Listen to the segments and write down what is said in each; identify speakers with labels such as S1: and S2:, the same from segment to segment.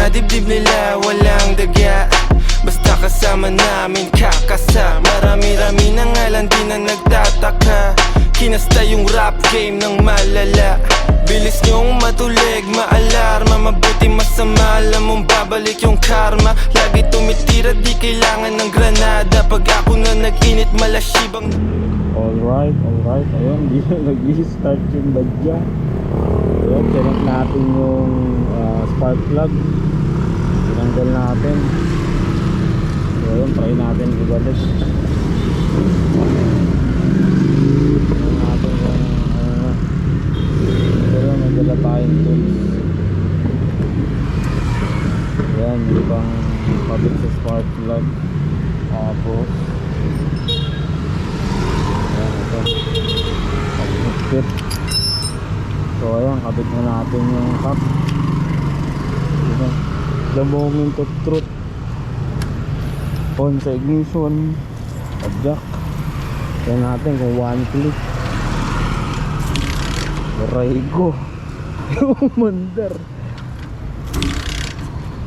S1: mga dibdib nila walang daga. Basta kasama namin kakasa. Marami-rami na nga lang di na nagtataka. Kinasta yung rap game ng malala. Bilis nyong matulig, maalarma. Mabuti masama, alam mong babalik yung karma. Lagi tumitira, di kailangan ng granada. Pag ako na nag-init, malasibang.
S2: Alright, ayun, di na nag-i-start yung badya. Ayun, connect natin yung spark plug. Tinanggal natin. So ayun, try natin ibalik. Try natin yung pero may dala tayong tools. Ayan, yung pang kabit sa spark plug. Tapos ayan, ito pag-hit. So ayan, kabit na natin yung cap. The moment of truth on sa ignition, adjust. Tignan natin kung one click. Aray ko yung mandar.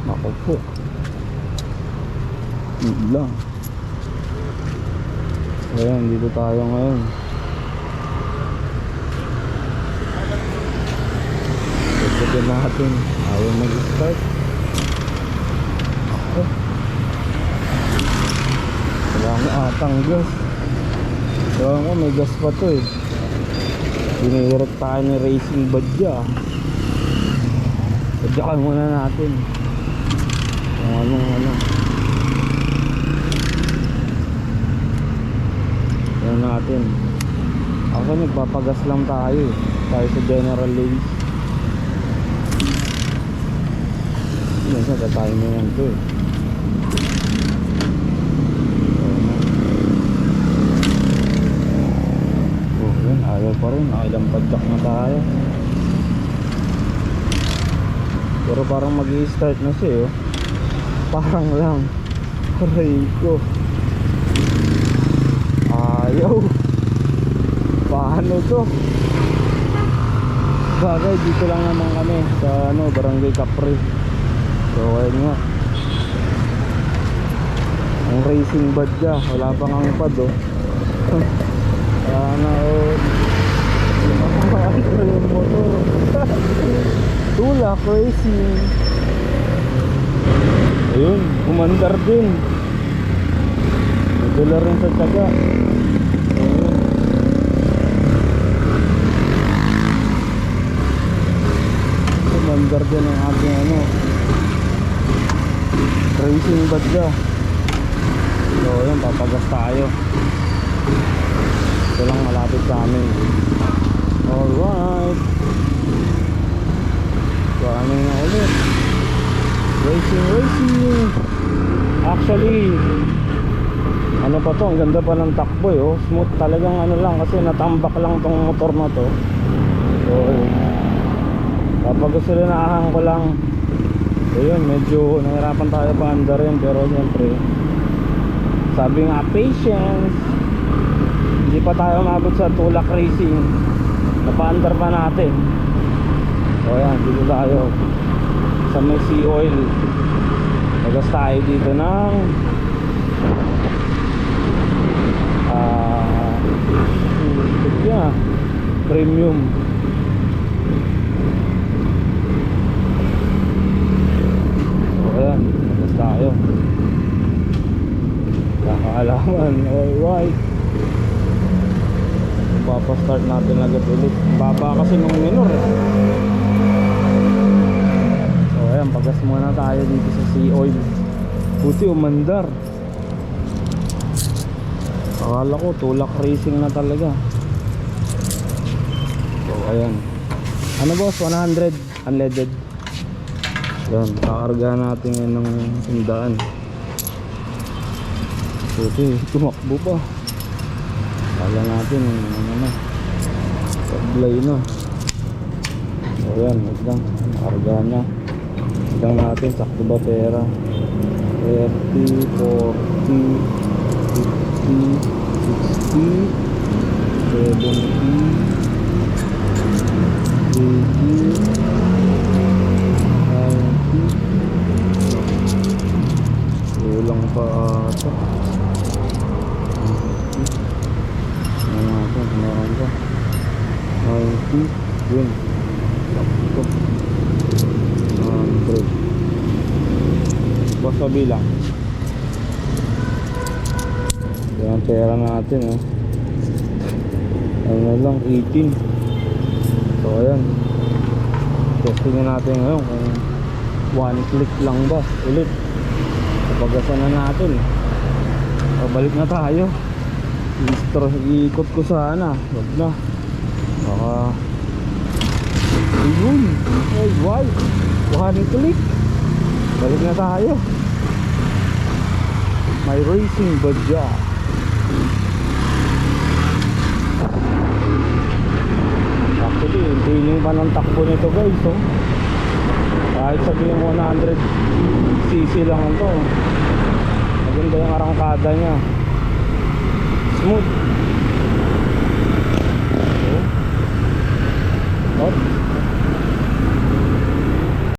S2: Ako po lang. Ayan, dito tayo ngayon. Pagdating natin, ayaw mag-start. Ako wala akong atang gas. Wala ko, may gas pa to eh. Pinihirat tayo ng racing badya. Badyakan muna natin kung ano. Yan natin. Ako nagpapagas lang tayo eh. Tayo sa General Lewis. Minsan tayo na yan to eh. Oh yan, ayaw pa rin. Nakailang padyak na tayo. Pero parang mag-i-start na siya oh. Parang lang. Aray ko. Ayaw. Paano to? Bagay dito lang naman kami sa Barangay Capri. So ayun nga. Ang racing badya, wala pang ang pad oh. Sana oh. Yung motor. Tulak racing. Ayun, umandar din. Nagdala rin sa taga. Ayun. Umandar din ang ating racing badya. So ayun, papagas tayo. Ito lang malapit sa amin. Alright. So ano na ulit. Racing. Actually ano pa to, ang ganda pa ng takbo eh oh. Smooth talagang lang kasi natambak lang tong motor na to. So kapag gusto linaahan ko lang. Ayun, medyo nahirapan tayo paanda rin. Pero siyempre sabi nga patience. Hindi pa tayo umabot sa tulak racing. Napaandar pa natin. So ayan, dito tayo sa may sea oil. Nagas tayo dito ng premium. So ayan, nagas tayo. Kakaalaman. Alright, papastart natin agad ulit. Baba kasi nung minor eh. So ayan, pagas muna tayo dito sa sea oil. Buti umandar. Akala ko tulak racing na talaga. So ayan. Ano boss, 100 unleaded. Yan, kakarga natin yan ng sundaan. Buti tumakbo pa. Kala natin na sablay na. So yan, wait lang, karga na. Lang natin, sakto ba pera? 30, 40, 50, 60, 70, 90, 80, pa ito. Ano natin, meron ka 90 yun ito 100 basta bilang yan ang pera natin ano lang 18. So ayan, testing na natin ngayon kung one click lang ba ulit. Kapagasan na natin, pabalik na tayo. Iikot ko sana, wag na baka ayun, ay why one click, balik na tayo. May racing badya. Actually, hindi pa ng takbo nito guys, oh. Kahit sabihin 100cc lang ito, maganda yung arangkada niya, smooth. Oh.